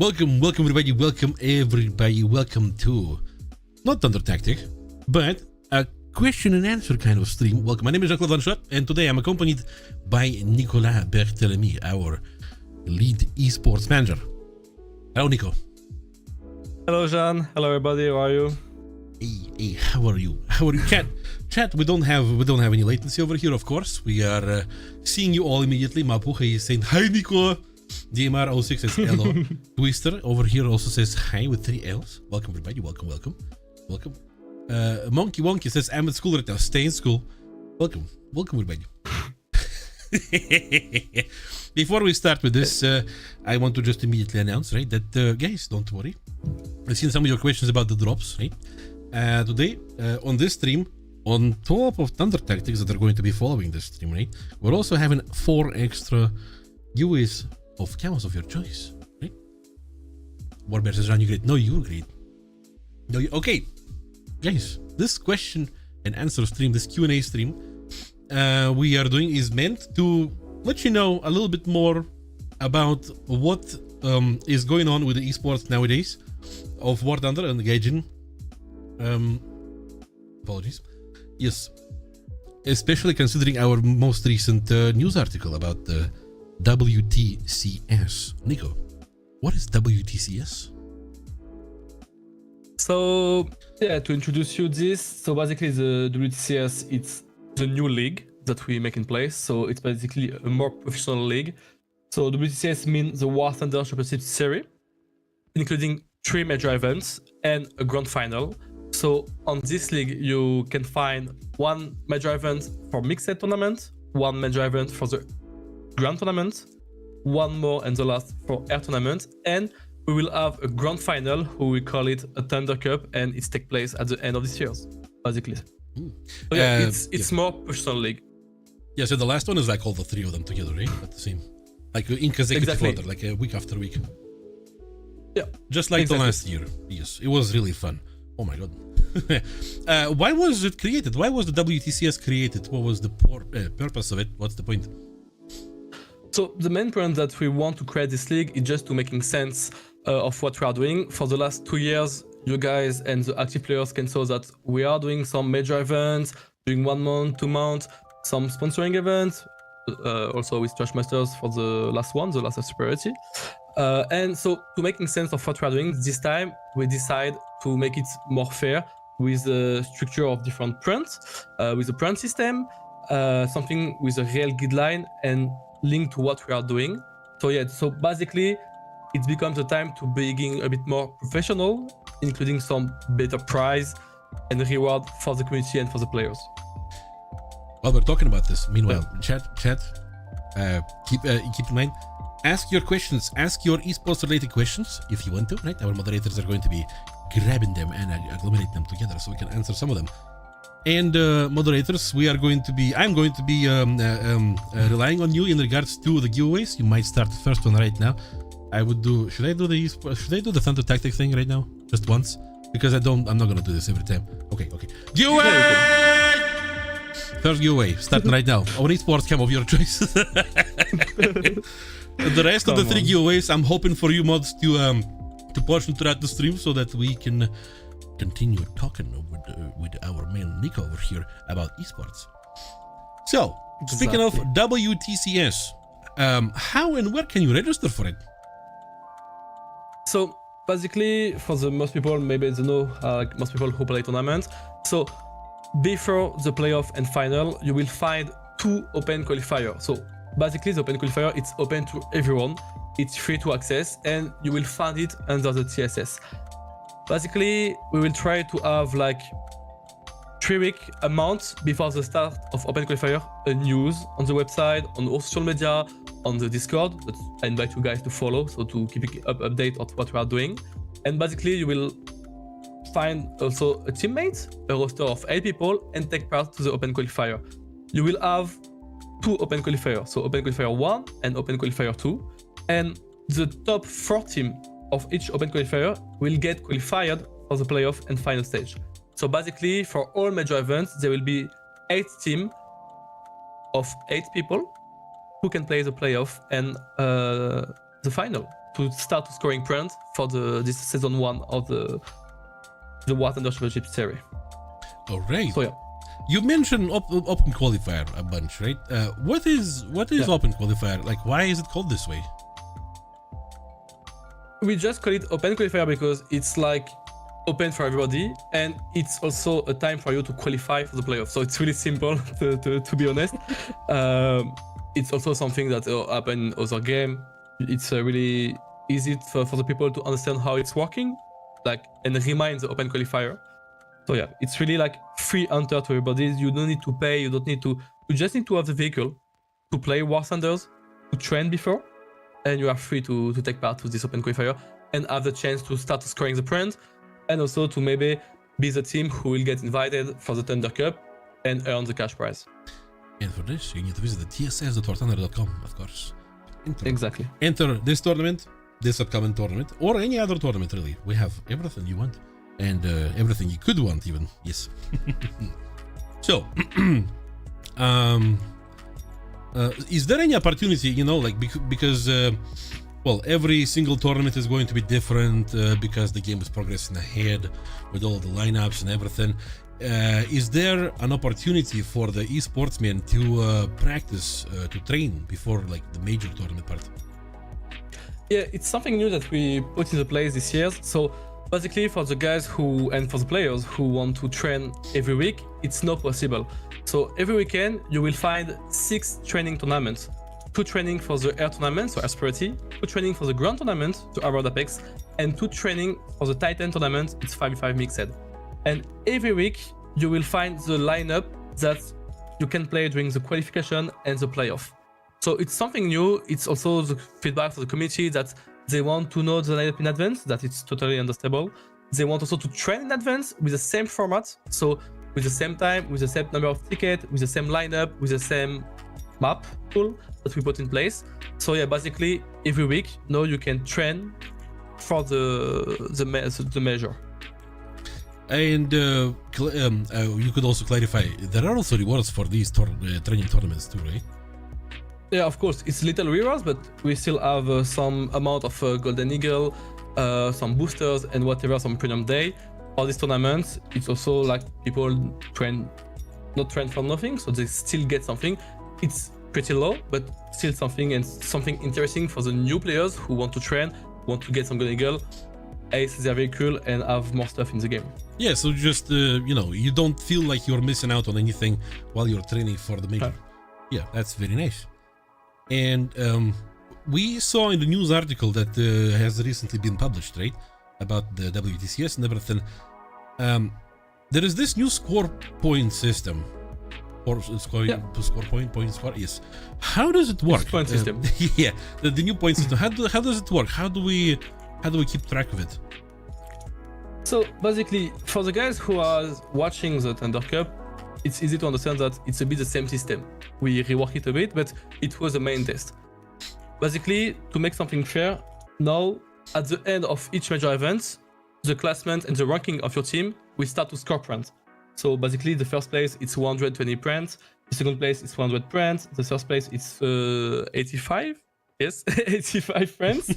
Welcome everybody, welcome to not Thunder Tactic, but a question and answer kind of stream. Welcome, my name is Jean-Claude Van Schot, and today I'm accompanied by Nicolas Berthelemy, our lead esports manager. Hello, Nico. Hello, Jean. Hello, everybody. How are you? Hey, how are you? Chat, we don't have any latency over here, of course. We are seeing you all immediately. Mapuche is saying, hi, Nico. DMR06 says hello. Twister over here also says hi with 3 L's. Welcome everybody, welcome. Monkey Wonky says I'm at school right now. Stay in school. Welcome everybody. Before we start with this, I want to just immediately announce, right, that guys, don't worry. I've seen some of your questions about the drops, right? Today, on this stream, on top of Thunder Tactics that are going to be following this stream, right, we're also having 4 extra giveaways of camos of your choice, right? Warbear says, Ron, you're great. No, you're great. No, okay. Guys, this question and answer stream, this Q&A stream we are doing is meant to let you know a little bit more about what is going on with the esports nowadays of War Thunder and Gaijin. Apologies. Yes. Especially considering our most recent news article about the WTCS. Nico, what is WTCS? So, yeah, to introduce you this, so basically the WTCS, it's the new league that we make in place. So it's basically a more professional league. So WTCS means the War Thunder Championship Series, including 3 major events and a grand final. So on this league, you can find 1 major event for mixed tournament, 1 major event for the grand tournament, 1 more and the last for air tournament, and we will have a grand final who we call it a Thunder Cup, and it's take place at the end of this year, basically. So yeah, it's more professional league. Yeah, so the last one is like all the 3 of them together, right? At the same, like in consecutive order, like week after week. Yeah, just like the last year. Yes, it was really fun. Oh my god. Why was it created? Why was the WTCS created? What was the purpose of it? What's the point? So the main point that we want to create this league is just to making sense of what we are doing. For the last 2 years, you guys and the active players can see that we are doing some major events, doing 1 month, 2 months, some sponsoring events, also with Trash Masters for the last one, the last of Superiority. And so to making sense of what we are doing, this time we decide to make it more fair with the structure of different prints, with the print system, something with a real guideline and link to what we are doing. So yeah, so basically it becomes a time to being a bit more professional, including some better prize and reward for the community and for the players. While we're talking about this, meanwhile, chat, keep in mind, ask your questions, ask your esports related questions if you want to, right? Our moderators are going to be grabbing them and agglomerate them together so we can answer some of them. And moderators, I'm going to be relying on you in regards to the giveaways. You might start the first one right now. Should I do the Thunder Tactic thing right now? Just once? Because I'm not gonna do this every time. Okay. Giveaway! First giveaway, starting right now. Our esports cam of your choice. The rest of the 3 giveaways, I'm hoping for you mods to portion throughout the stream so that we can continue talking with our man Nico over here about esports. So, speaking of WTCS, how and where can you register for it? So basically, for the most people, maybe they know, most people who play tournaments. So before the playoff and final, you will find 2 open qualifier. So basically the open qualifier, it's open to everyone. It's free to access and you will find it under the TSS. Basically, we will try to have like 3-week a month before the start of open qualifier, a news on the website, on all social media, on the Discord that I invite you guys to follow, so to keep update on what we are doing. And basically you will find also a teammate, a roster of 8 people, and take part to the open qualifier. You will have 2 open qualifiers, so open qualifier 1 and open qualifier 2, and the top 4 team of each open qualifier will get qualified for the playoff and final stage. So basically, for all major events, there will be 8 teams of 8 people who can play the playoff and the final to start scoring points for this season 1 of the War Thunder Championship series. All right. So yeah. You mentioned open qualifier a bunch, right? What is open qualifier? Like, why is it called this way? We just call it open qualifier because it's like open for everybody, and it's also a time for you to qualify for the playoff. So it's really simple to be honest. It's also something that happen in other game. It's really easy for the people to understand how it's working, like, and remind the open qualifier. So yeah, it's really like free enter to everybody. You don't need to pay. You just need to have the vehicle to play War Thunders, to train before, and you are free to take part to this open qualifier and have the chance to start scoring the points, and also to maybe be the team who will get invited for the Thunder Cup and earn the cash prize. And for this, you need to visit the tss.warthunder.com, of course. Exactly. Enter this tournament, this upcoming tournament, or any other tournament, really. We have everything you want, and everything you could want, even. Yes. So, is there any opportunity, like, because well, every single tournament is going to be different because the game is progressing ahead with all the lineups and everything. Is there an opportunity for the esportsmen to practice, to train before like the major tournament part? Yeah, it's something new that we put into place this year. So basically, for the guys and for the players who want to train every week, it's not possible. So every weekend you will find 6 training tournaments. 2 training for the air tournament, so Asperity, 2 training for the ground tournament, to Award Apex, and 2 training for the Titan tournament, it's 5v5 mixed. And every week you will find the lineup that you can play during the qualification and the playoff. So it's something new. It's also the feedback for the community that they want to know the lineup in advance, that it's totally understandable. They want also to train in advance with the same format, so with the same time, with the same number of tickets, with the same lineup, with the same map tool that we put in place. So yeah, basically every week now you can train for the measure. And you could also clarify, there are also rewards for these training tournaments too, right? Yeah, of course, it's little rewards, but we still have some amount of Golden Eagle, some boosters and whatever, some premium day. For these tournaments, it's also like people not train for nothing, so they still get something. It's pretty low, but still something, and something interesting for the new players who want to train, want to get some Golden Eagle, ace their vehicle, and have more stuff in the game. Yeah, so just, you don't feel like you're missing out on anything while you're training for the major. Yeah, that's very nice. And we saw in the news article that has recently been published, right, about the WTCS and everything. There is this new score point system. Or score point score. Yes. How does it work? Point system. Yeah, the new point system. How does it work? How do we keep track of it? So basically, for the guys who are watching the Thunder Cup, it's easy to understand that it's a bit the same system. We rework it a bit, but it was the main test. Basically, to make something fair, now at the end of each major event, the classment and the ranking of your team will start to score points. So basically, the first place it's 120 points, the second place it's 100 points, the first place it's 85. Yes, 85 points,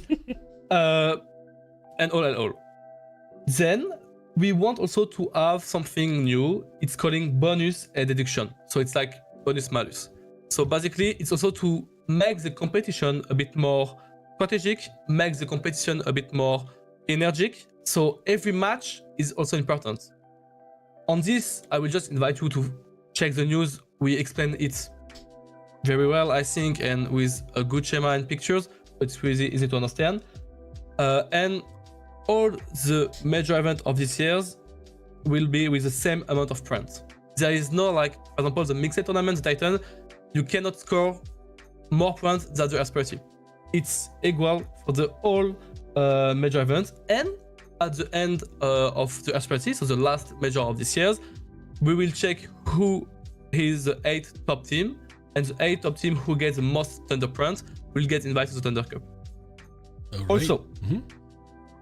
and all. Then we want also to have something new. It's calling bonus and deduction. So it's like bonus malus. So basically, it's also to make the competition a bit more strategic, make the competition a bit more energetic. So every match is also important. On this, I will just invite you to check the news. We explain it very well, I think, and with a good schema and pictures. It's really easy to understand. And all the major events of this year's will be with the same amount of points. There is no, like, for example, the mixed tournament, the Titan, you cannot score more points than the Asperity. It's equal for the all major events. And at the end of the Asperity, so the last major of this year's, we will check who is the 8th top team, and the 8th top team who gets the most Thunder points will get invited to the Thunder Cup. Right. Also,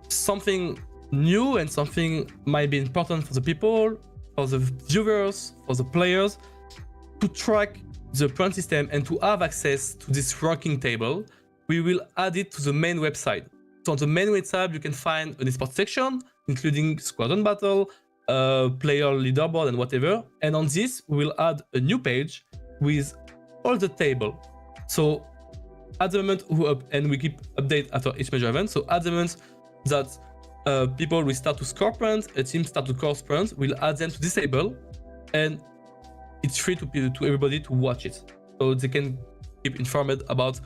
something new and something might be important for the people, for the viewers, for the players, to track the point system and to have access to this ranking table. We will add it to the main website. So on the main website, you can find an esports section, including squadron battle, player leaderboard, and whatever. And on this, we will add a new page with all the table. So at the moment, and we keep update after each major event. So at the moment that people will start to score points, a team start to score points, we'll add them to this table, and it's free to everybody to watch it. So they can keep informed about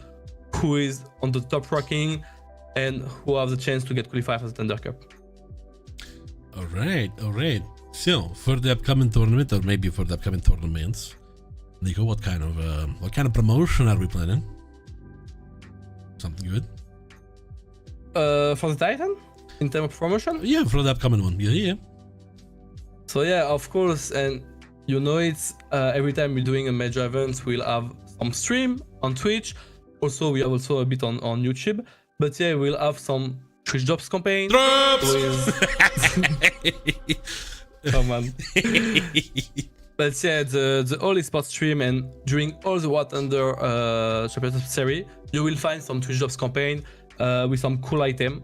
who is on the top ranking and who have the chance to get qualified for the Thunder Cup. All right. So for the upcoming tournament, or maybe for the upcoming tournaments, Nico, what kind of promotion are we planning? Something good? For the Titan, in terms of promotion? Yeah, for the upcoming one. Yeah. So yeah, of course, and you know it's every time we're doing a major event, we'll have some stream on Twitch. Also, we have also a bit on YouTube. But yeah, we'll have some Twitch drops campaign. Drops! Come on. But yeah, the all esports stream, and during all the War Thunder Championship series, you will find some Twitch drops campaign with some cool item,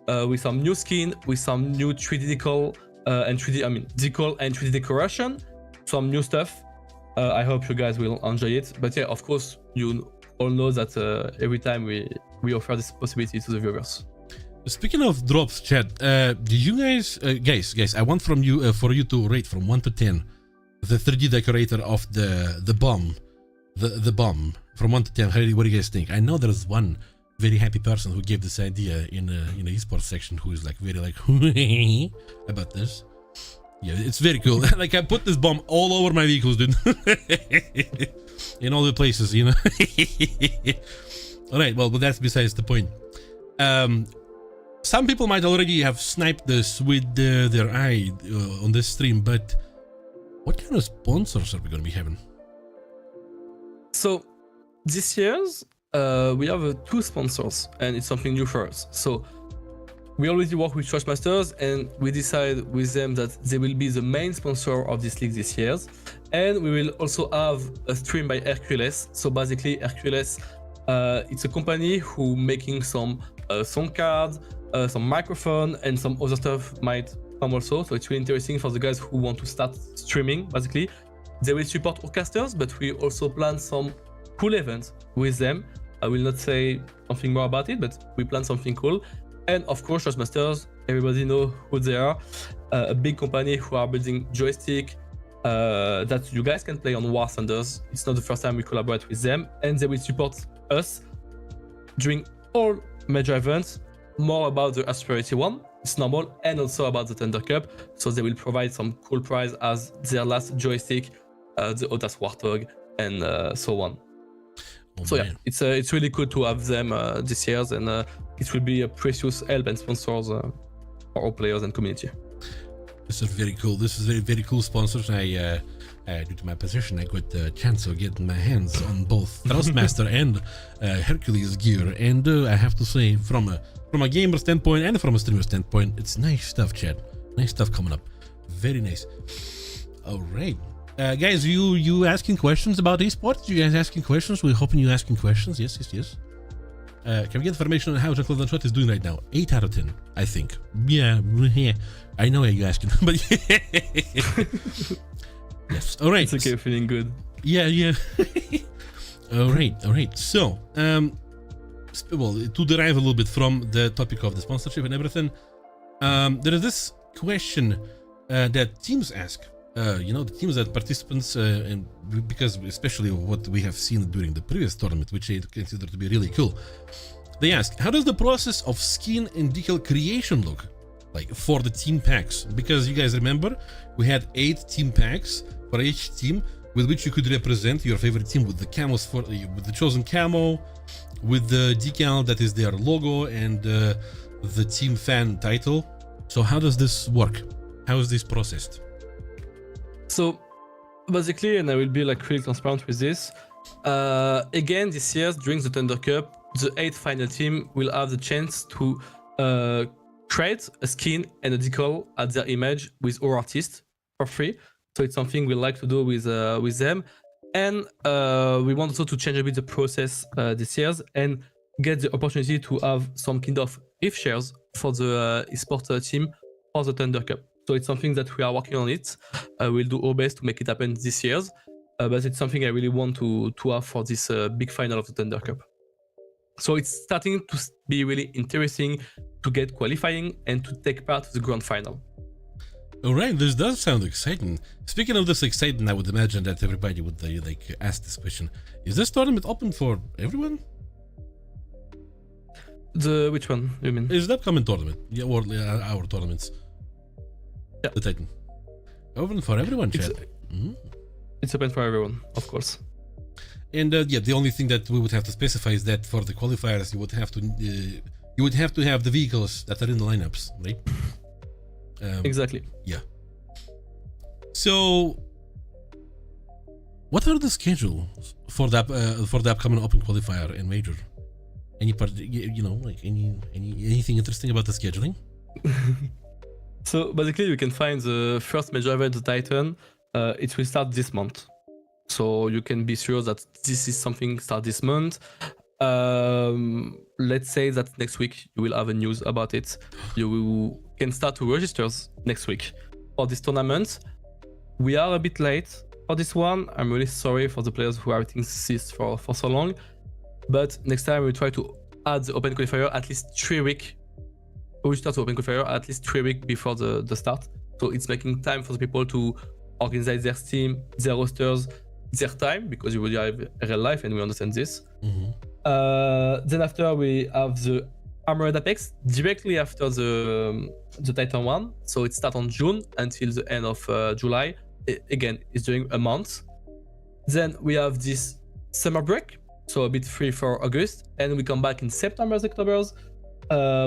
with some new skin, with some new 3D decal and 3D, decal and 3D decoration, some new stuff. I hope you guys will enjoy it. But yeah, of course, you all know that every time we offer this possibility to the viewers. Speaking of drops, chat, do you guys, I want from you for you to rate from 1 to 10 the 3D decorator of the bomb, the bomb from 1 to 10. What do you guys think? I know there's one very happy person who gave this idea in the esports section, who is like very like about this. Yeah, it's very cool. Like, I put this bomb all over my vehicles, dude. In all the places, you know. All right, well, but that's besides the point. Some people might already have sniped this with their eye on this stream, but what kind of sponsors are we going to be having? So this year's we have 2 sponsors, and it's something new for us. So we already work with Trashmasters, and we decide with them that they will be the main sponsor of this league this year. And we will also have a stream by Hercules. So basically, Hercules, it's a company who making some sound cards, some microphone, and some other stuff might come also. So it's really interesting for the guys who want to start streaming. Basically, they will support our casters, but we also plan some cool events with them. I will not say something more about it, but we plan something cool. And of course, Trashmasters, everybody know who they are. A big company who are building joystick that you guys can play on War Thunders. It's not the first time we collaborate with them, and they will support us during all major events. More about the Asperity one, it's normal, and also about the Thunder Cup. So they will provide some cool prize as their last joystick, the Otas Warthog, and so on. Oh, so man. yeah, it's really cool to have them this year, and it will be a precious help and sponsors for our players and community. This is very cool. This is very, very cool sponsors. Due to my position, I got the chance of getting my hands on both Thrustmaster and Hercules gear. And I have to say, from a gamer standpoint and from a streamer standpoint, it's nice stuff, chat. Nice stuff coming up. Very nice. All right. Guys, you asking questions about esports? You guys asking questions? We're hoping you asking questions. Yes. Can we get information on how Jean-Claude Van is doing right now? 8 out of 10, I think. Yeah. I know you're asking, but yes. All right. It's okay, feeling good. Yeah. All right. So, well, to derive a little bit from the topic of the sponsorship and everything, there is this question that teams ask the teams that participants, and because especially what we have seen during the previous tournament, which I consider to be really cool, they ask, how does the process of skin and decal creation look like for the team packs? Because you guys remember, we had 8 team packs for each team, with which you could represent your favorite team with the camos with the chosen camo, with the decal that is their logo, and the team fan title. So how does this work? How is this processed? So basically, and I will be like really transparent with this, again this year during the Thunder Cup, the 8th final team will have the chance to create a skin and a decal at their image with our artists for free. So it's something we like to do with them, and we want also to change a bit the process this year and get the opportunity to have some kind of gift shares for the esports team for the Thunder Cup. So it's something that we are working on it. We'll do our best to make it happen this year, but it's something I really want to have for this big final of the Thunder Cup. So it's starting to be really interesting to get qualifying and to take part in the grand final. All right, this does sound exciting. Speaking of this exciting, I would imagine that everybody would ask this question: is this tournament open for everyone? Which one you mean? Is the upcoming tournament? Yeah, or our tournaments? Yeah. The Titan. Open for everyone, chat. It's open for everyone, of course. And the only thing that we would have to specify is that for the qualifiers, you would have to have the vehicles that are in the lineups, right? Exactly. Yeah. So, what are the schedules for the upcoming Open qualifier and major? Any part, anything interesting about the scheduling? So basically, you can find the first major event, the Titan. It will start this month, so you can be sure that this is something start this month. Let's say that next week you will have a news about it. You can start to register next week for this tournament. We are a bit late for this one. I'm really sorry for the players who are waiting this for so long. But next time we try to add the Open qualifier at least 3 weeks. We start the Open qualifier at least 3 weeks before the start. So it's making time for the people to organize their team, their rosters, their time, because you will have a real life and we understand this. Then after we have the Armored Apex directly after the Titan one. So it starts on June until the end of July. Again, it's during a month. Then we have this summer break, so a bit free for August, and we come back in September, October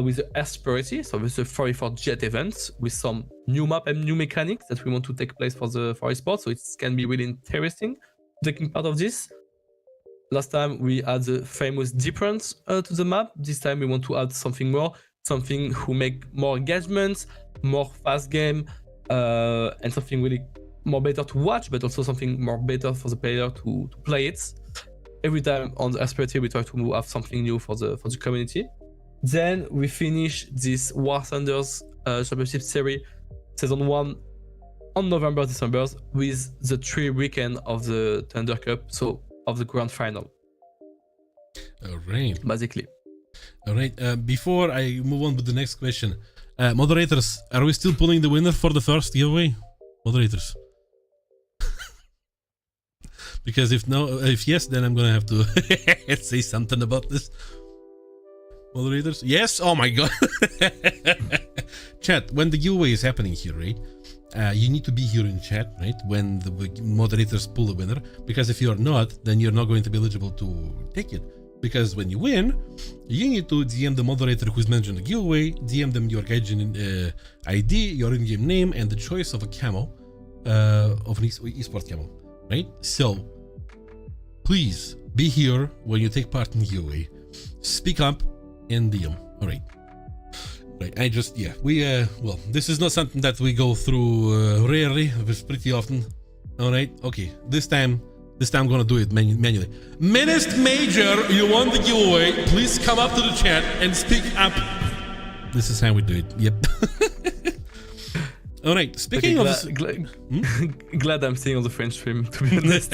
with the Aspirity, so with the 44 jet events with some new map and new mechanics that we want to take place for esports. So it can be really interesting taking part of this. Last time we had the famous difference to the map. This time we want to add something more, something who make more engagement, more fast game, and something really more better to watch, but also something more better for the player to play it. Every time on the Aspirity we try to have something new for the community. Then we finish this War Thunder Championship Series Season 1 on November, December with the 3 weekend of the Thunder Cup, so of the grand final. All right. Basically. All right. Before I move on with the next question, moderators, are we still pulling the winner for the first giveaway? Moderators. Because if yes, then I'm gonna have to say something about this. Moderators, yes. Oh my god. Chat, when the giveaway is happening here, right? You need to be here in chat, right? When the moderators pull the winner, because if you're not, then you're not going to be eligible to take it. Because when you win, you need to DM the moderator who's mentioned the giveaway, DM them your Gaijin ID, your in-game name, and the choice of a camo, of an esports camo, right? So, please be here when you take part in the giveaway. Speak up and DM. All right. Right. Well, this is not something that we go through rarely. It's pretty often. All right. Okay. This time I'm gonna do it manually. Menaced Major, you won the giveaway. Please come up to the chat and speak up. This is how we do it. Yep. All right. Speaking of, glad I'm staying on the French stream, to be honest.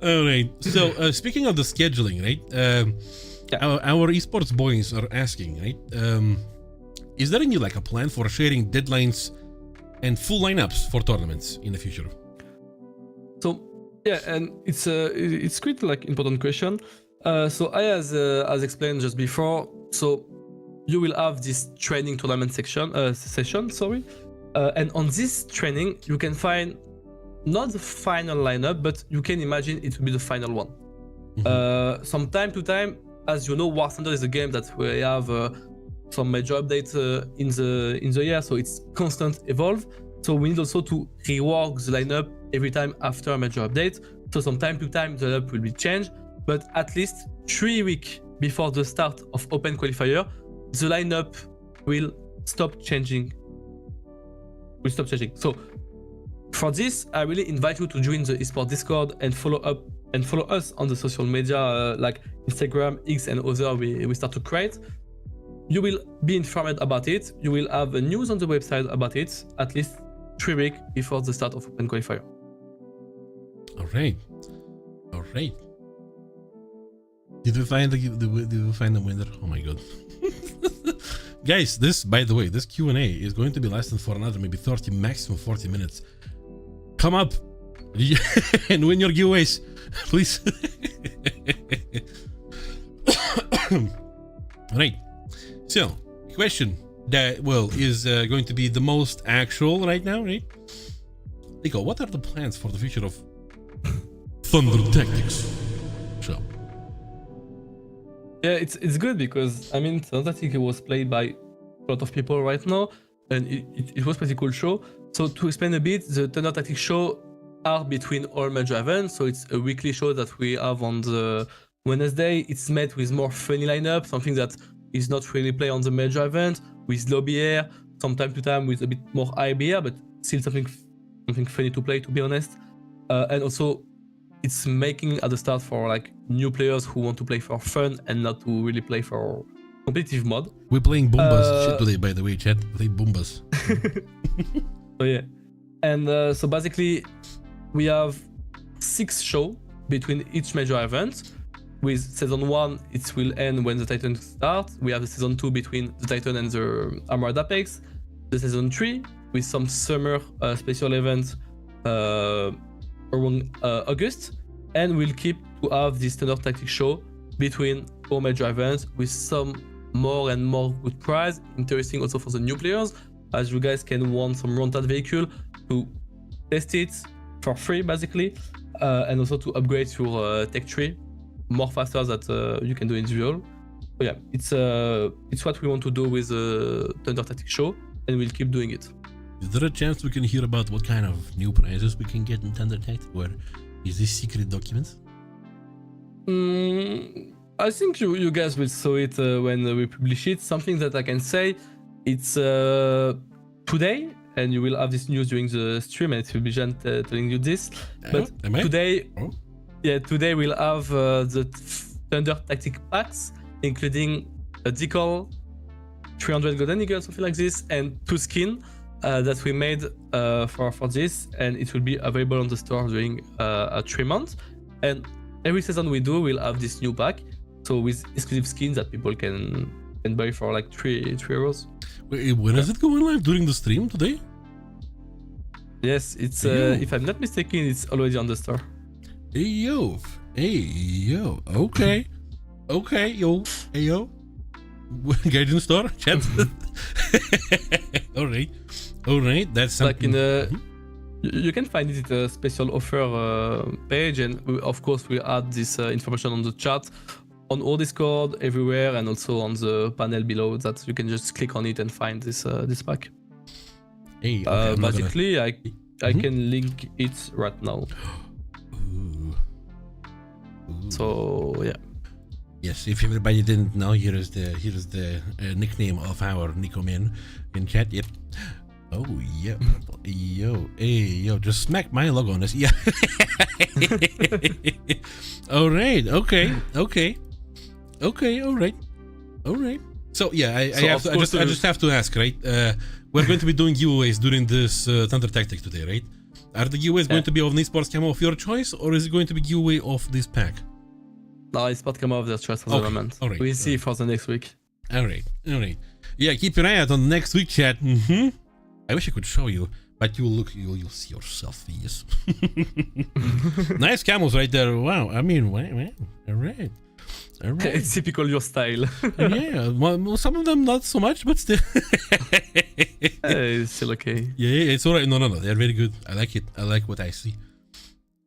All right. So speaking of the scheduling, right? Our esports boys are asking, right? Is there any a plan for sharing deadlines and full lineups for tournaments in the future. So yeah, and it's quite like important question. So I as explained just before, so you will have this training tournament session, sorry, and on this training you can find not the final lineup, but you can imagine it will be the final one. From time to time, as you know, War Thunder is a game that we have some major updates in the year, so it's constant evolve. So we need also to rework the lineup every time after a major update. So from time to time the lineup will be changed, but at least 3 weeks before the start of Open Qualifier, the lineup will stop changing. So for this, I really invite you to join the eSport Discord and follow us on the social media like Instagram, X, and other we start to create. You will be informed about it. You will have news on the website about it at least 3 weeks before the start of Open Qualifier. All right. Did we find the winner? Oh my god. Guys, by the way, this Q&A is going to be lasting for another maybe 30, maximum 40 minutes. Come up and win your giveaways, please. Right. So, question that is going to be the most actual right now, right? Nico, what are the plans for the future of Thunder Tactics? So. Yeah, it's good because I mean Thunder Tactics was played by a lot of people right now, and it was pretty cool show. So to explain a bit, the Thunder Tactics show are between all major events. So it's a weekly show that we have on the Wednesday. It's met with more funny lineup, something that is not really played on the major event, with lobby air, from time to time with a bit more IBR, but still something funny to play, to be honest. And also it's making at the start for like new players who want to play for fun and not to really play for competitive mode. We're playing Boombas shit today, by the way, chat. We play Boombas. So yeah, and so basically we have 6 shows between each major event. With season 1, it will end when the Titan starts. We have the season 2 between the Titan and the Armored Apex. The season 3 with some summer special events around August, and we'll keep to have this Thunder Tactics show between all major events with some more and more good prize, interesting also for the new players, as you guys can want some rented vehicle to test it for free basically, and also to upgrade your tech tree more faster that you can do individual. So yeah, it's what we want to do with the Thunder Tactics show, and we'll keep doing it. Is there a chance we can hear about what kind of new prizes we can get in Thunder Tactics, or is this secret document? I think you guys will saw it when we publish it. Something that I can say, it's today, and you will have this news during the stream, and it will be Jean telling you this. But today, today we'll have the Thunder Tactics packs, including a decal, 300 golden eagle, something like this, and 2 skins that we made for this, and it will be available on the store during 3 months. And every season we do, we'll have this new pack, so with exclusive skins that people can buy for like 3 euros. Wait, when is it going live? During the stream today? Yes, it's if I'm not mistaken, it's already on the store. Hey yo, okay, yo, hey yo. Get in the store, chat. All right, that's something. Like you can find it at a special offer page, and of course we add this information on the chat, on our Discord, everywhere, and also on the panel below, that you can just click on it and find this pack. Hey, okay, basically, I can link it right now. Ooh. So yeah. Yes, if everybody didn't know, here is the nickname of our Nico man in chat. Yep. Oh yeah. Yo, hey yo, just smack my logo on this. Yeah. All right. Okay. All right. So yeah, I just have to ask, right? We're going to be doing giveaways during this Thunder Tactics today, right? Are the giveaways going to be of an esports camo of your choice, or is it going to be giveaway of this pack? No, it's not come off their choice for the moment. All right. We'll see for the next week. All right. Yeah, keep your eye out on next week, chat. I wish I could show you, But you'll see yourself, yes. Nice camels right there. Wow. I mean, wow. All right. It's typical your style. Yeah. Well, some of them not so much, but still. It's still okay. Yeah, it's all right. No. They're very good. I like it. I like what I see.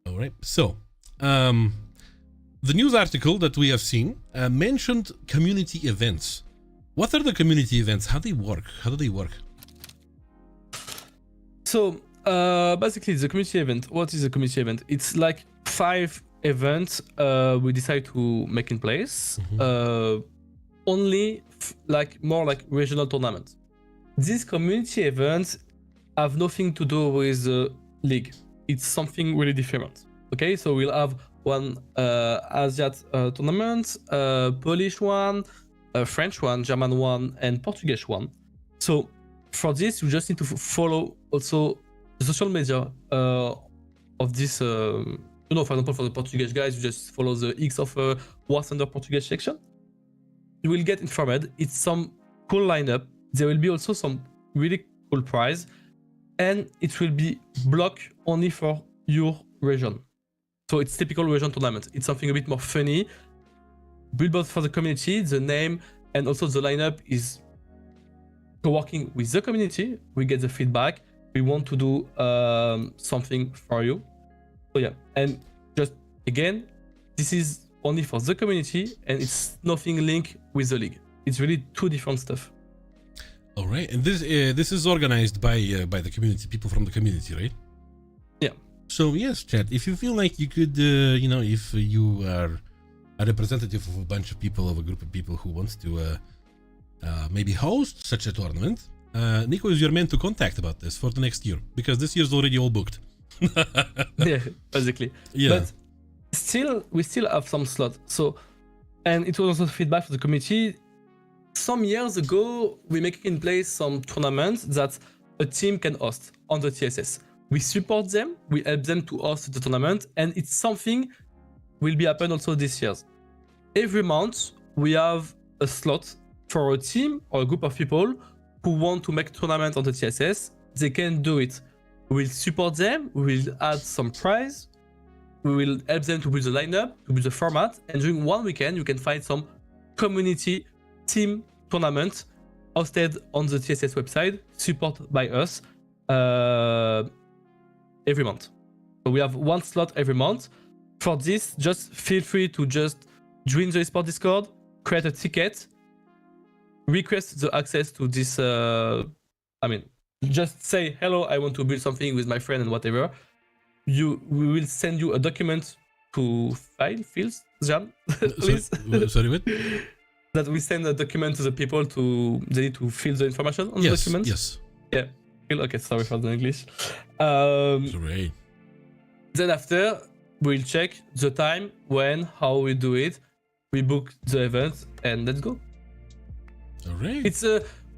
All right. So, the news article that we have seen mentioned community events. What are the community events? How do they work? So, basically, the community event. What is a community event? It's like 5 events we decide to make in place. Only more like regional tournaments. These community events have nothing to do with the league. It's something really different. Okay, so we'll have one Asian tournament, Polish one, French one, German one, and Portuguese one. So for this, you just need to follow also the social media of this. For example, for the Portuguese guys, you just follow the X of War Thunder Portuguese section. You will get informed. It's some cool lineup. There will be also some really cool prize, and it will be blocked only for your region. So it's typical region tournament. It's something a bit more funny, built both for the community, the name, and also the lineup is working with the community. We get the feedback. We want to do something for you. So yeah, and just again, this is only for the community, and it's nothing linked with the league. It's really 2 different stuff. All right, and this is organized by the community, people from the community, right? Yeah. So yes, chat. If you feel like you could, if you are a representative of a bunch of people, of a group of people who wants to maybe host such a tournament, Nico is your man to contact about this for the next year, because this year's already all booked. Yeah, basically. Yeah. But we still have some slots. So, and it was also feedback from the community. Some years ago, we make in place some tournaments that a team can host on the TSS. We support them, we help them to host the tournament, and it's something will be happen also this year. Every month, we have a slot for a team or a group of people who want to make tournament on the TSS. They can do it. We'll support them, we will add some prize, we will help them to build the lineup, to build the format, and during one weekend, you can find some community team tournament hosted on the TSS website, supported by us every month. So we have 1 slot every month. For this, just feel free to just join the eSport Discord, create a ticket, request the access to this, just say, hello, I want to build something with my friend and whatever. We will send you a document to fields, Jan, please. Sorry, what? That we send a document to the people they need to fill the information on the document. Yes. Yeah. Okay, sorry for the English. Great. Then after, we'll check the time, when, how we do it. We book the event and let's go. All right. It's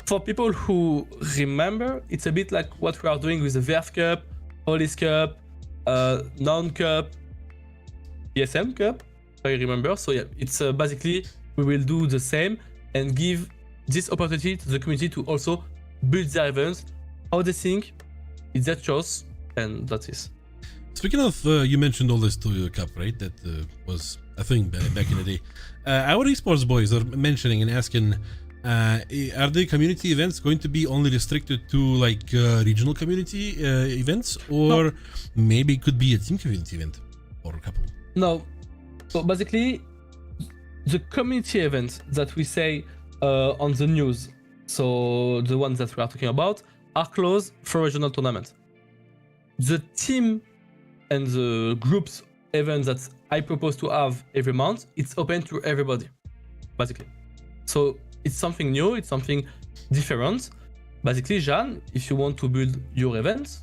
for people who remember, it's a bit like what we are doing with the VF Cup, Hollis Cup, Non-Cup, ESM Cup, if I remember. So yeah, it's basically we will do the same and give this opportunity to the community to also build their events, how they think, it's their choice, and that's it. Speaking of, you mentioned all this to Cup, right? That was a thing back in the day. Our esports boys are mentioning and asking, are the community events going to be only restricted to like regional community events, or maybe it could be a team community event or a couple? No. So basically, the community events that we say on the news, so the ones that we are talking about, are closed for regional tournament. The team and the groups events that I propose to have every month, it's open to everybody, basically. So it's something new, it's something different. Basically, Jean, if you want to build your events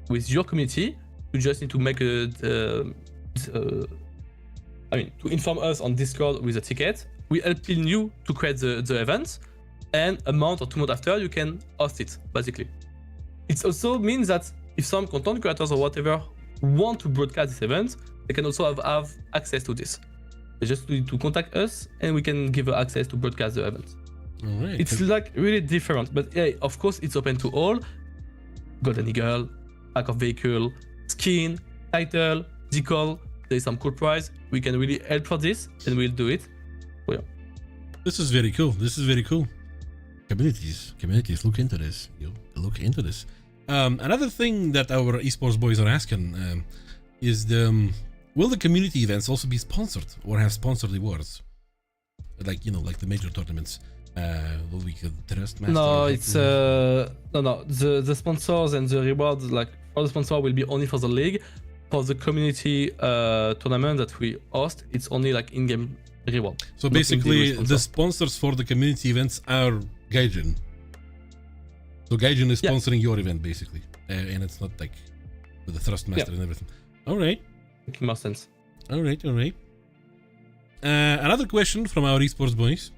with your community, you just need to make to inform us on Discord with a ticket. We help you to create the event, and a month or 2 months after, you can host it, basically. It also means that if some content creators or whatever want to broadcast this event, they can also have access to this. They just need to contact us, and we can give access to broadcast the event. All right. It's like really different, but yeah, of course, it's open to all. Golden Eagle, pack of vehicle, skin, title, decal, there's some cool prize, we can really help for this, and we'll do it. So, yeah. This is very cool. This is very cool. Communities, look into this. Look into this. Another thing that our esports boys are asking is will the community events also be sponsored or have sponsored rewards? Like, you know, like the major tournaments. Will we get Trust Master? No, it's no. The sponsors and the rewards, like all the sponsor will be only for the league. For the community tournament that we host, it's only like in-game reward. So basically, the sponsors for the community events are Gaijin. So Gaijin is sponsoring your event, basically, and it's not like with the Thrust Master and everything. All right. It makes sense. All right. Another question from our esports boys.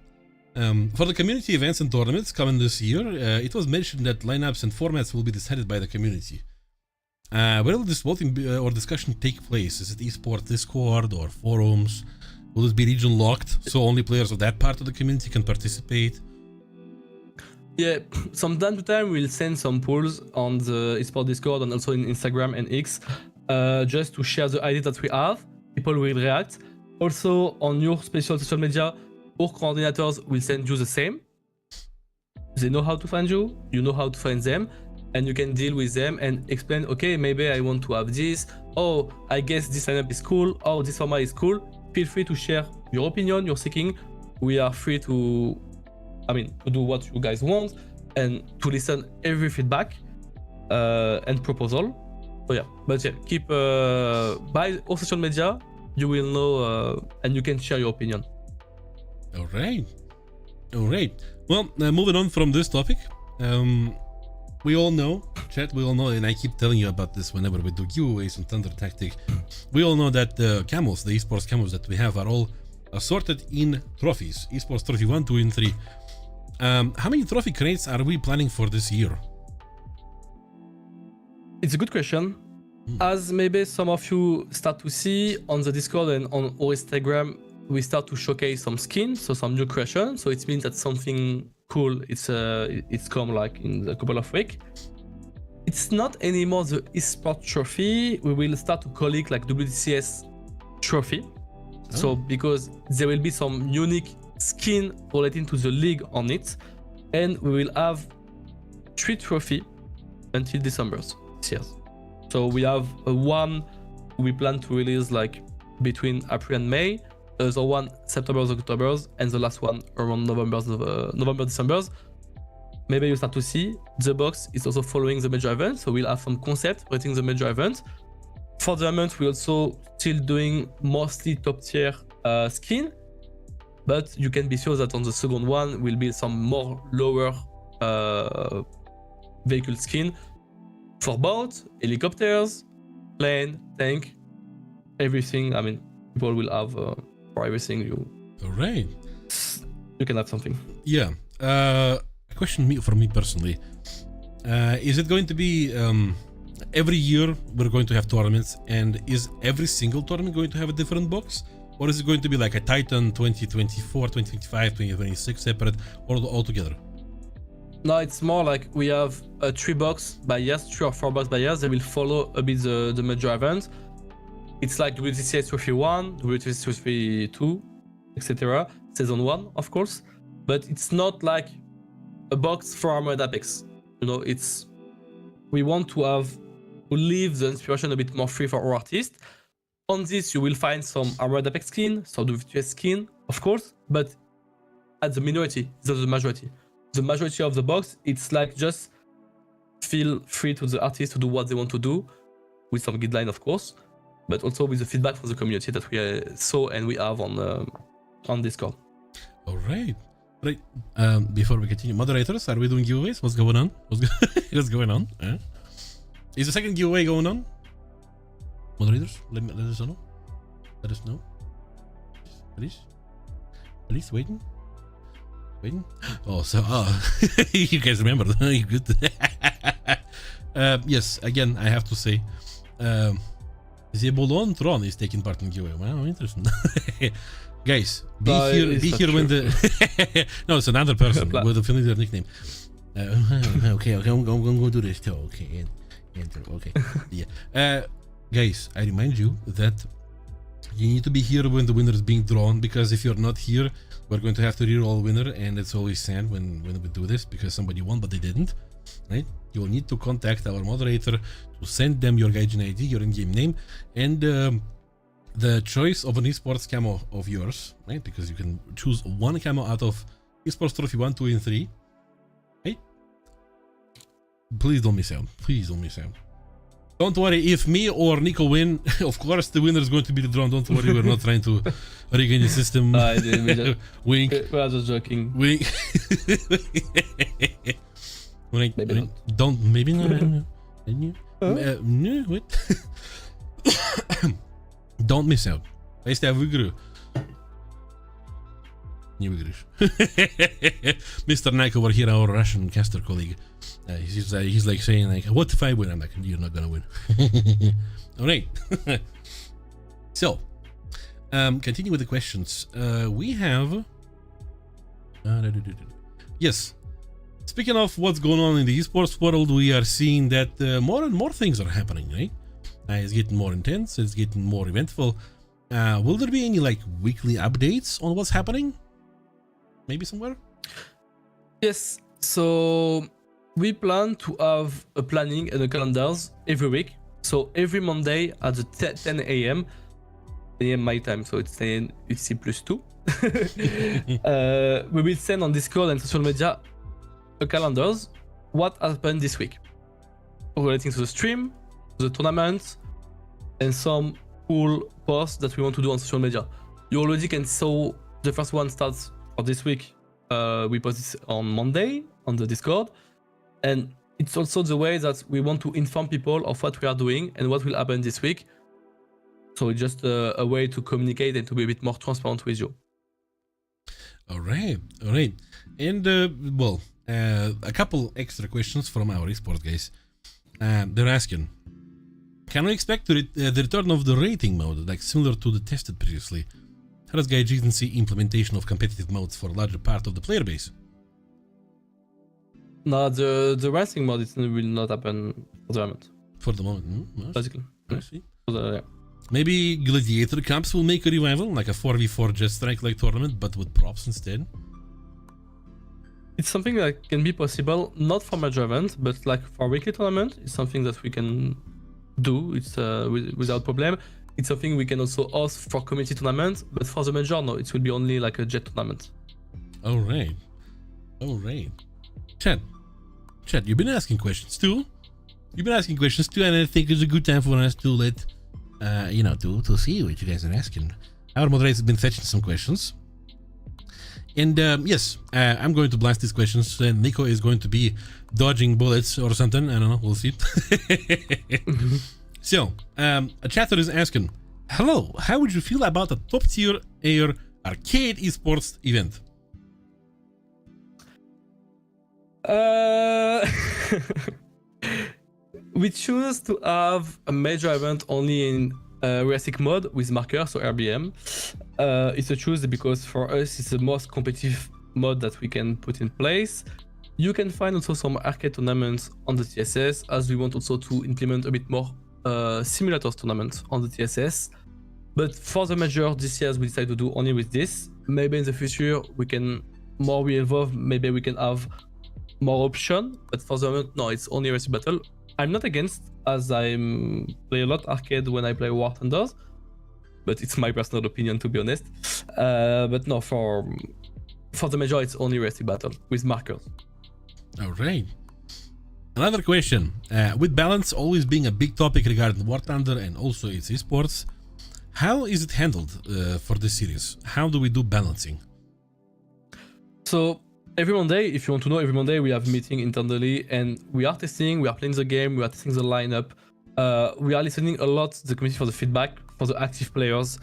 For the community events and tournaments coming this year, it was mentioned that lineups and formats will be decided by the community. Where will this voting or discussion take place? Is it esports Discord or forums? Will it be region locked, so only players of that part of the community can participate? Yeah, from time to time we'll send some polls on the esports Discord and also in Instagram and X, just to share the ideas that we have. People will react. Also on your special social media, our coordinators will send you the same. They know how to find you, you know how to find them, and you can deal with them and explain, okay, maybe I want to have this, oh, I guess this lineup is cool, oh, this format is cool. Feel free to share your opinion, your seeking. We are free to, to do what you guys want and to listen every feedback and proposal. So yeah, but yeah, keep by our social media, you will know and you can share your opinion. All right. Well, moving on from this topic, we all know, chat, and I keep telling you about this whenever we do giveaways on Thunder Tactic. We all know that the camos, the esports camos that we have, are all assorted in trophies. Esports trophy 1, 2, and 3. How many trophy crates are we planning for this year? It's a good question. As maybe some of you start to see on the Discord and on our Instagram, we start to showcase some skins, so some new creation. So it means that something cool it's come like in a couple of weeks. It's not anymore the esports trophy. We will start to collect like WTCS trophy. So because there will be some unique skin relating to the league on it, and we will have 3 trophy until December this year. So we have one we plan to release like between April and May. The one September, October, and the last one around November, December. Maybe you start to see the box is also following the major event, so we'll have some concept rating the major event. For the moment, we're also still doing mostly top tier skin, but you can be sure that on the second one will be some more lower vehicle skin for boats, helicopters, plane, tank, everything. People will have. For everything all right, you can have something. Yeah. A question for me personally, is it going to be every year we're going to have tournaments, and is every single tournament going to have a different box, or is it going to be like a Titan 2024, 2025, 2026 separate, or all together? No, it's more like we have a 3 box by years, 3 or 4 box by years. They will follow a bit the major event. It's like WTCS Trophy 1, WTCS Trophy 2, etc. Season 1, of course. But it's not like a box for Armored Apex. We want to leave the inspiration a bit more free for our artists. On this, you will find some Armored Apex skin, some WTCS skin, of course, but at the minority, not the majority. The majority of the box, it's like just feel free to the artists to do what they want to do, with some guideline, of course, but also with the feedback from the community that we saw and we have on Discord. All right. Right. Before we continue, moderators, are we doing giveaways? What's going on? What's going on? Is the second giveaway going on? Moderators, let us know. Let us know. Please, waiting. Oh, so you guys remember? You good? Yes. Again, I have to say, the Bolon Tron is taking part in giveaway. Wow, interesting. Guys, be here when the no, it's another person with a familiar nickname. Okay, I'm gonna do this too. Okay, Enter. Okay. Yeah. Guys, I remind you that you need to be here when the winner is being drawn, because if you're not here, we're going to have to reroll winner, and it's always sad when we do this because somebody won but they didn't. Right? You will need to contact our moderator to send them your Gaijin ID, your in-game name, and the choice of an esports camo of yours, right? Because you can choose one camo out of esports trophy 1, 2, and 3. Right? Please don't miss out. Please don't miss out. Don't worry, if me or Nico win, of course the winner is going to be drawn. Don't worry, we're not trying to rig any system. I didn't. Wink. We are just joking. Wink. Maybe not. Don't. Maybe not. No, wait. Don't miss out. Este wygrał. Nie wygrasz. Mr. Nike over here, our Russian caster colleague. He's like saying like, what if I win? I'm like, you're not gonna win. All right. So, continue with the questions. We have. Yes. Speaking of what's going on in the esports world, we are seeing that more and more things are happening, right? It's getting more intense. It's getting more eventful. Will there be any like weekly updates on what's happening? Maybe somewhere? Yes. So we plan to have a planning and a calendars every week. So every Monday at the 10 a.m. my time, so it's 10 UTC plus 2. We will send on Discord and social media a calendars what happened this week relating to the stream, the tournament, and some cool posts that we want to do on social media. You already can saw the first one starts for this week. We post this on Monday on the Discord, and it's also the way that we want to inform people of what we are doing and what will happen this week. So it's just a way to communicate and to be a bit more transparent with you. All right. And well, a couple extra questions from our esports guys. They're asking, can we expect the return of the rating mode, like similar to the tested previously? How does Gaijin see implementation of competitive modes for a larger part of the player base? No, the ranking mode will not happen for the moment. For the moment, basically. I see. Yeah. Maybe Gladiator Cups will make a revival, like a 4v4 Just Strike-like tournament, but with props instead. It's something that can be possible, not for major event, but like for weekly tournament. It's something that we can do. It's without problem. It's something we can also host for community tournament, but for the major, no, it will be only like a jet tournament. All right. Chat, you've been asking questions too. And I think it's a good time for us to let, to see what you guys are asking. Our moderator has been fetching some questions. And yes, I'm going to blast these questions, and Nico is going to be dodging bullets or something. I don't know. We'll see. So, a chatter is asking, hello, how would you feel about a top-tier air arcade esports event? We choose to have a major event only in realistic mode with marker, so RBM. It's a choice because for us it's the most competitive mode that we can put in place. You can find also some arcade tournaments on the TSS, as we want also to implement a bit more simulators tournaments on the TSS. But for the major this year we decided to do only with this. Maybe in the future we can more evolve, maybe we can have more option, but for the moment no, it's only Racing Battle. I'm not against, as I play a lot arcade when I play War Thunder, but it's my personal opinion to be honest. But no, for the major it's only Racing Battle with markers. All right. Another question. With balance always being a big topic regarding War Thunder and also its esports, how is it handled for this series? How do we do balancing? So every Monday, if you want to know, every Monday we have a meeting internally and we are testing, we are playing the game, we are testing the lineup. We are listening a lot to the community for the feedback, for the active players.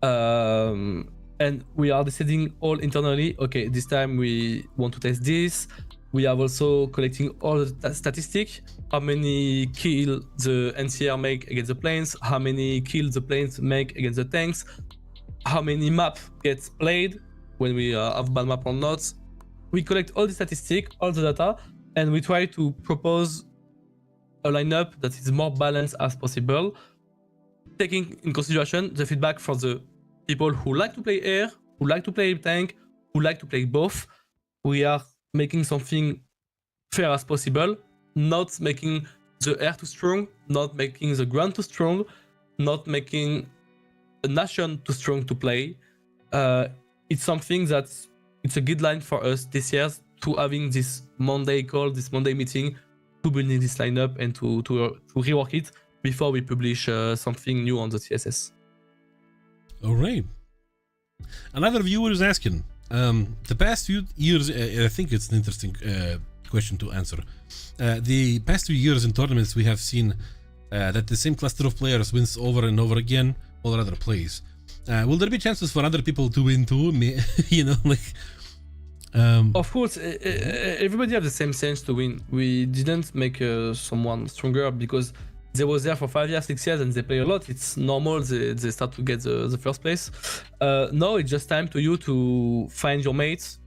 And we are deciding all internally, okay, this time we want to test this. We are also collecting all the statistics, how many kills the NCR make against the planes, how many kills the planes make against the tanks, how many map gets played when we have bad map or not. We collect all the statistics, all the data, and we try to propose a lineup that is more balanced as possible, taking in consideration the feedback from the people who like to play air, who like to play tank, who like to play both. We are making something fair as possible, not making the air too strong, not making the ground too strong, not making a nation too strong to play. It's something that it's a guideline for us this year to having this Monday call, this Monday meeting, to building this lineup and to rework it before we publish something new on the CSS. All right. Another viewer is asking, the past few years, I think it's an interesting question to answer. The past few years in tournaments, we have seen that the same cluster of players wins over and over again, while other plays. Will there be chances for other people to win too? You know, like. Of course, everybody have the same sense to win. We didn't make someone stronger because they was there for 5 years, 6 years, and they play a lot. It's normal they start to get the first place. Now it's just time to you to find your mates,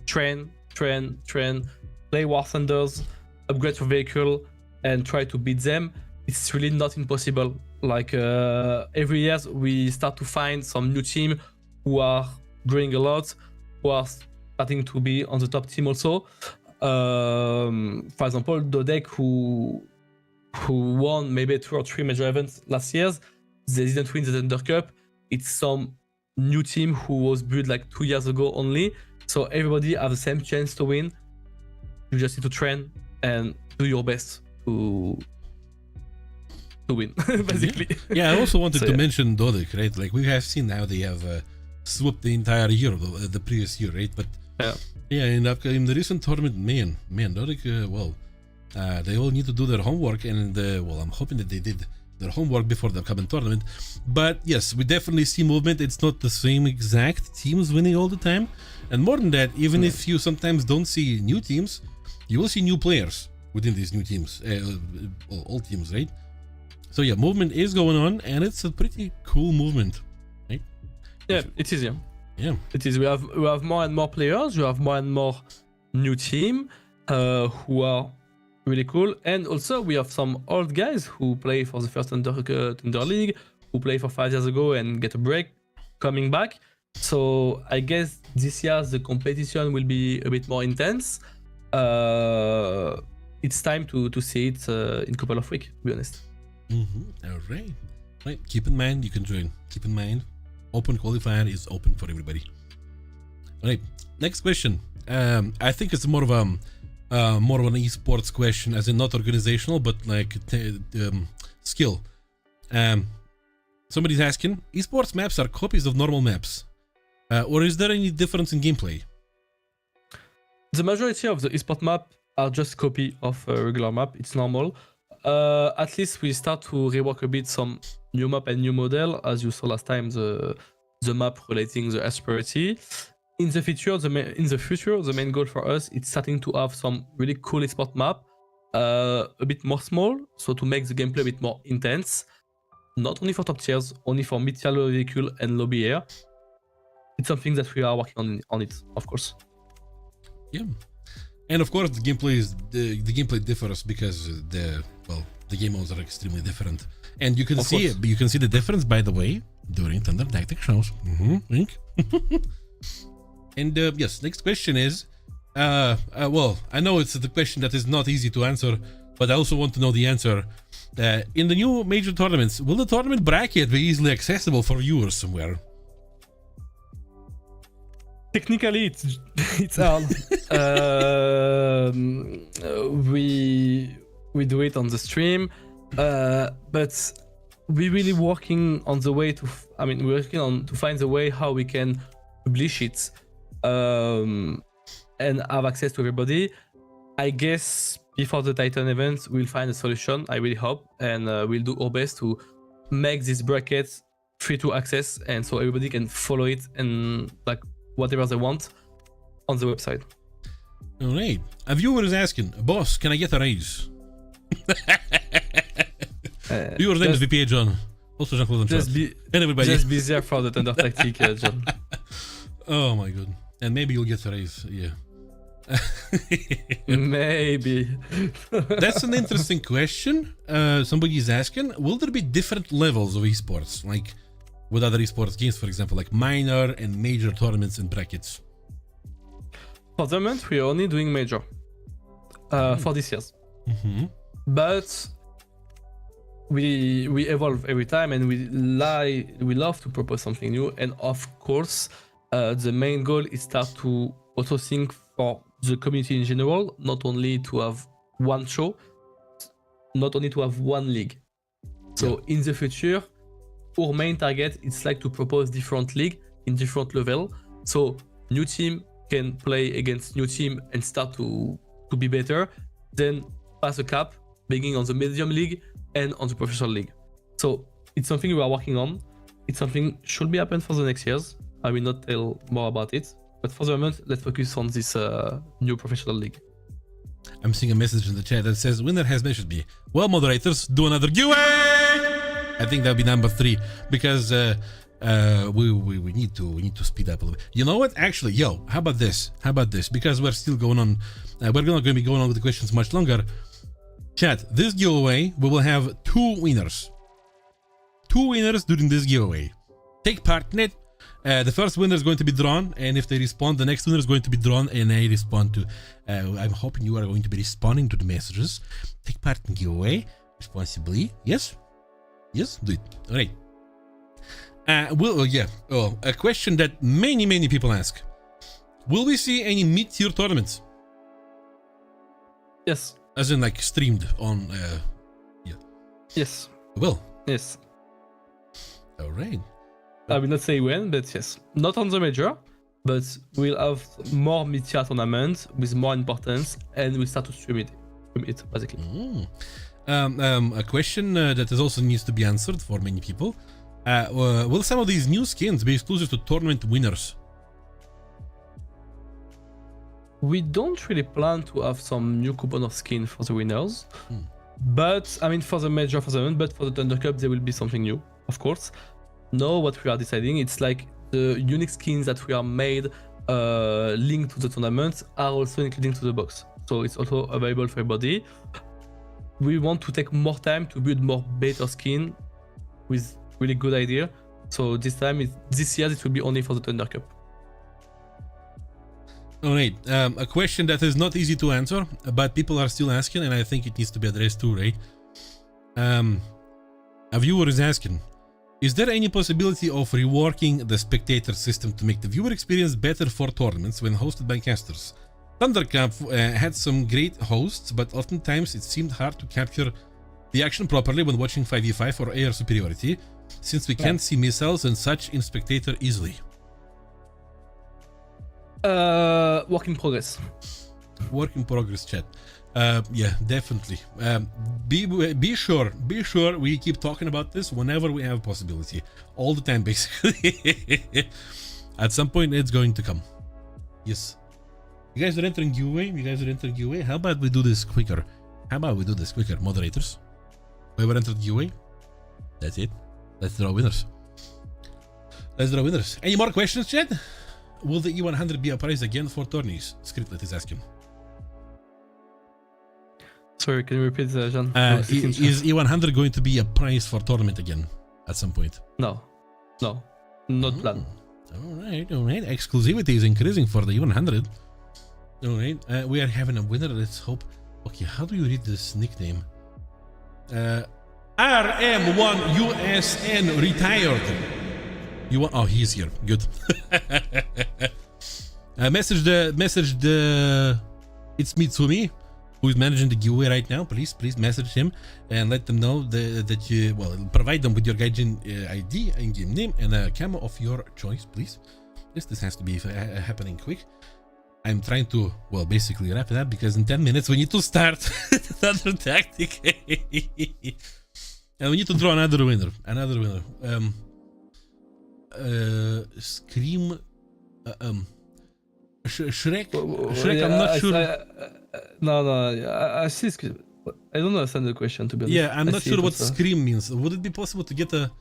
train, play War Thunders, upgrade your vehicle, and try to beat them. It's really not impossible. Like every year we start to find some new team who are growing a lot, who are starting to be on the top team also. For example, the deck who won maybe 2 or 3 major events last year, they didn't win the Thunder Cup. It's some new team who was built like 2 years ago only. So everybody have the same chance to win. You just need to train and do your best to win, basically. Yeah, I also wanted to mention Dodic, right? Like we have seen how they have swooped the entire year, the previous year, right? But yeah, in the recent tournament, man, Dodic, they all need to do their homework, and I'm hoping that they did their homework before the upcoming tournament. But yes, we definitely see movement. It's not the same exact teams winning all the time, and more than that, even if you sometimes don't see new teams, you will see new players within these new teams, all teams, right? So yeah, movement is going on, and it's a pretty cool movement, right? Yeah, it is. Yeah, it is. We have more and more players. We have more and more new team who are really cool, and also we have some old guys who play for the first Thunder League, who play for 5 years ago and get a break, coming back. So I guess this year the competition will be a bit more intense. It's time to see it in a couple of weeks, to be honest. All right. Right. Keep in mind, you can join. Keep in mind, open qualifier is open for everybody. All right. Next question. I think it's more of an esports question, as in not organizational, but like skill. Somebody's asking, esports maps are copies of normal maps, or is there any difference in gameplay? The majority of the esport map are just copy of a regular map. It's normal. At least we start to rework a bit some new map and new model, as you saw last time, the map relating the asperity. In the future, the main goal for us is starting to have some really cool esport map, a bit more small, so to make the gameplay a bit more intense. Not only for top tiers, only for mid-tier low vehicle and lobby air. It's something that we are working on it, of course. Yeah. And of course, the gameplay differs because the game modes are extremely different, and you can see it. You can see the difference, by the way, during Thunder Tactic shows. And yes, next question is, I know it's the question that is not easy to answer, but I also want to know the answer. In the new major tournaments, will the tournament bracket be easily accessible for viewers somewhere? Technically, it's hard. We do it on the stream, but we're really working on the way to. We're working on to find the way how we can publish it and have access to everybody. I guess before the Titan event, we'll find a solution. I really hope, and we'll do our best to make this bracket free to access, and so everybody can follow it and like whatever they want on the website. All right. A viewer is asking, boss, can I get a raise? Viewer's name is VPA John. Also Jean-Claude and everybody. Just be there for the Thunder Tactic, John. Oh my god. And maybe you'll get a raise, yeah. Maybe. That's an interesting question. Somebody is asking, will there be different levels of esports, like with other esports games, for example, like minor and major tournaments and brackets? For the moment, we're only doing major for this year. But we evolve every time, and we love to propose something new. And of course, the main goal is start to also think for the community in general, not only to have one show, not only to have one league. So in the future, our main target is like to propose different league in different level. So new team can play against new team and start to be better, then pass a cap, beginning on the medium league and on the professional league. So it's something we are working on. It's something should be happen for the next years. I will not tell more about it, but for the moment, let's focus on this new professional league. I'm seeing a message in the chat that says, winner has messaged me. Well, moderators, do another giveaway! I think that'll be number 3, because we need to speed up a little bit. You know what? Actually, how about this? Because we're still going on, we're not going to be going on with the questions much longer. Chat, this giveaway, we will have 2 winners. 2 winners during this giveaway. Take part in it. The first winner is going to be drawn, and if they respond, the next winner is going to be drawn, and I respond to. I'm hoping you are going to be responding to the messages. Take part in giveaway responsibly. Yes, do it. All right. A question that many people ask: will we see any mid-tier tournaments? Yes. As in, like, streamed on. Yes. Well. Yes. All right. I will not say when, but yes. Not on the major, but we'll have more mid-tier tournaments with more importance, and we'll start to stream it basically. A question that also needs to be answered for many people. Will some of these new skins be exclusive to tournament winners? We don't really plan to have some new coupon of skin for the winners, but I mean for the major for the moment, but for the Thunder Cup there will be something new, of course. Now what we are deciding, it's like the unique skins that we are made linked to the tournament are also including to the box, so it's also available for everybody. We want to take more time to build more better skin with really good idea, so this year it will be only for the Thunder Cup. All right, a question that is not easy to answer, but people are still asking, and I think it needs to be addressed too, right? A viewer is asking, is there any possibility of reworking the spectator system to make the viewer experience better for tournaments when hosted by casters? Thunder Cup had some great hosts, but oftentimes it seemed hard to capture the action properly when watching 5v5 or air superiority, since we can't see missiles and such in spectator easily. Work in progress. Work in progress, chat. Yeah, definitely. Be sure we keep talking about this whenever we have possibility. All the time, basically. At some point, it's going to come. Yes. You guys are entering giveaway? How about we do this quicker? Moderators? Whoever entered giveaway? That's it. Let's draw winners. Any more questions, chat? Will the E100 be a prize again for tourneys? Scriptlet is asking. Sorry, can you repeat that, Jean? Is E100 going to be a prize for tournament again at some point? No, not planned. All right. Exclusivity is increasing for the E100. All right, we are having a winner. Let's hope. Okay, how do you read this nickname? RM1USN retired. You want? Oh, he's here. Good. Message the. It's Mitsumi, who is managing the giveaway right now. Please message him and let them know that you provide them with your Gaijin ID, in-game name, and a camo of your choice, please. This has to be happening quick. I'm trying to basically wrap it up because in 10 minutes we need to start another tactic, and we need to draw another winner. Scream. Shrek. I'm not sure. No. I see. I don't understand the question, to be honest. Yeah, I'm not sure what Scream means. Would it be possible to get a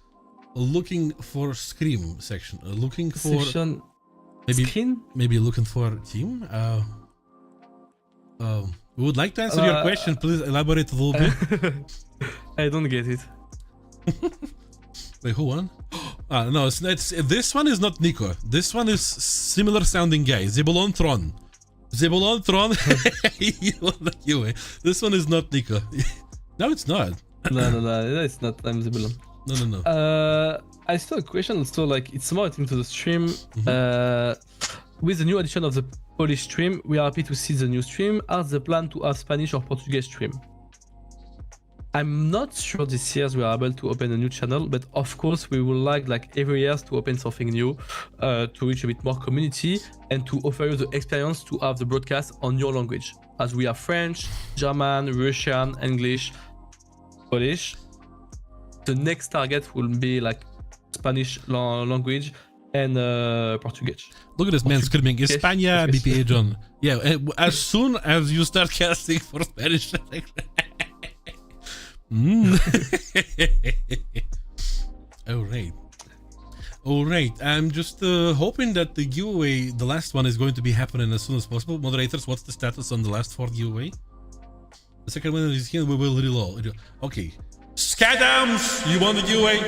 looking for Scream section? Looking for section. Maybe Skin? Maybe looking for team. We would like to answer your question. Please elaborate a little bit. I don't get it. Wait, who won? No, it's this one is not Nico. This one is similar sounding guy. Zebulon Tron. Zebulon Tron. This one is not Nico. No, it's not. No, it's not. I'm Zebulon. No. I saw a question also, like, it's more into the stream. With the new addition of the Polish stream, we are happy to see the new stream. Are the plan to have Spanish or Portuguese stream? I'm not sure this year we are able to open a new channel, but of course we would like every year to open something new, to reach a bit more community and to offer you the experience to have the broadcast on your language. As we have French, German, Russian, English, Polish. The next target will be like Spanish language and Portuguese. Look at this man screaming, España, BPA John. Yeah, as soon as you start casting for Spanish. All right. I'm just hoping that the giveaway, the last one, is going to be happening as soon as possible. Moderators, what's the status on the last 4 giveaway? The second one is here. We will reload. Okay. Scadams, you want the giveaway?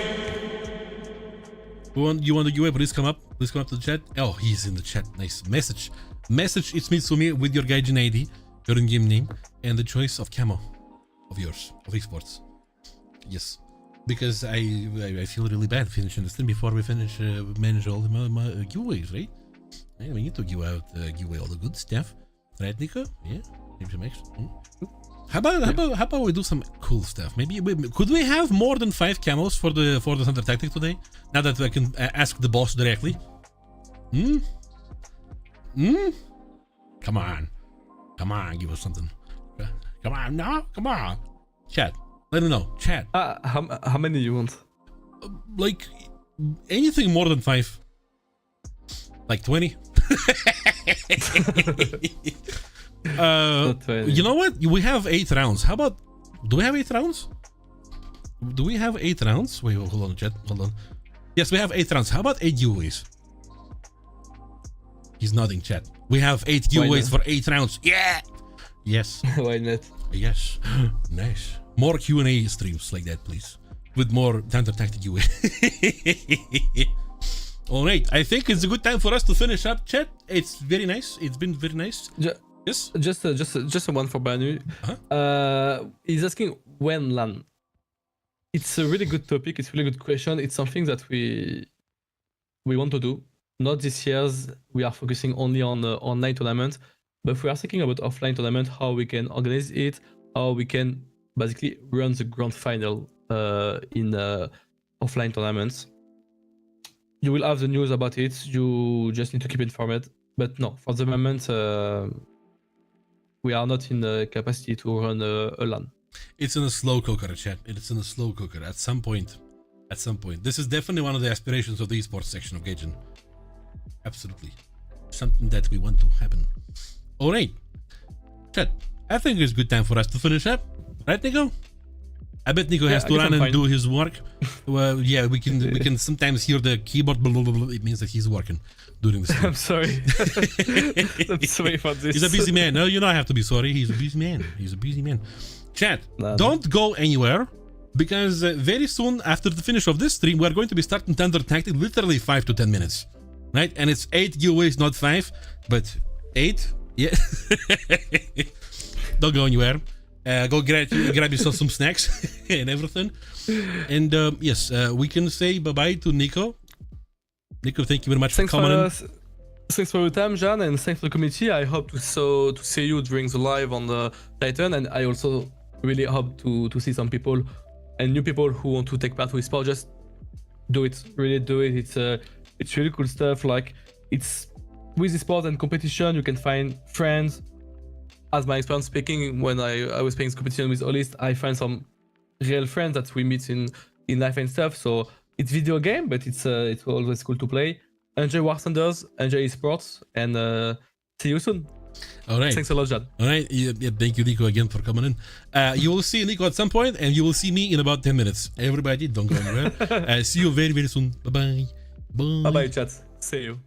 You want the giveaway? Please come up. Please come up to the chat. Oh, he's in the chat. Nice message. It's Mitsumi with your Gaijin ID, your in-game name, and the choice of camo of yours of esports. Yes, because I feel really bad finishing the stream before we finish manage all my giveaways, right? Yeah, we need to give away all the good stuff, right, Nico? Yeah, maybe some extra. How about we do some cool stuff? Maybe could we have more than 5 camos for the Thunder Tactic today? Now that I can ask the boss directly. Come on, give us something. Come on. Chat, let me know. Chat. How many you want? Like anything more than 5. Like 20. You know what? We have 8 rounds. How about? Do we have 8 rounds? Wait, hold on, chat. Hold on. Yes, we have 8 rounds. How about 8 giveaways? He's nodding, chat. We have 8 giveaways for 8 rounds. Yeah. Yes. Why not? Yes. Nice. More Q&A streams like that, please. With more Thunder Tactic giveaway. All right. I think it's a good time for us to finish up, chat. It's very nice. It's been very nice. Yes. Just a one for Banu. He's asking when LAN. It's a really good topic. It's a really good question. It's something that we want to do. Not this year's. We are focusing only on the online tournament, but we are thinking about offline tournament. How we can organize it. How we can basically run the grand final in offline tournaments. You will have the news about it. You just need to keep informed. But no, for the moment, we are not in the capacity to run a LAN. It's in a slow cooker, chat. It's in a slow cooker. At some point. This is definitely one of the aspirations of the esports section of Gaijin. Absolutely. Something that we want to happen. All right. Chat, I think it's a good time for us to finish up. Right, Nico? I bet Nico has to run and do his work. Well, yeah, we can sometimes hear the keyboard. Blah, blah, blah. It means that he's working during the stream. I'm sorry. I'm sorry for this. He's a busy man. No, you don't have to be sorry. He's a busy man. Chat, don't go anywhere, because very soon after the finish of this stream, we're going to be starting Thunder Tactic, literally 5 to 10 minutes. Right? And it's 8 giveaways, not 5, but 8. Yeah. Don't go anywhere. Go grab yourself some snacks and everything. And yes, we can say bye-bye to Nico. Nico, thank you very much for coming in. Thanks for your time, Jan, and thanks for the community. I hope to see you during the live on the Titan, and I also really hope to see some people and new people who want to take part with sport. Just do it, really do it. It's really cool stuff. Like, it's with the sport and competition, you can find friends. As my experience speaking, when I was playing competition with Olist, I find some real friends that we meet in life and stuff. So it's video game, but it's always cool to play. Enjoy War Thunders, enjoy esports, and see you soon. All right. Thanks a lot, Jan. All right. Yeah, thank you, Nico, again for coming in. You will see Nico at some point, and you will see me in about 10 minutes. Everybody, don't go anywhere. See you very, very soon. Bye-bye. Bye. Bye-bye, chat. See you.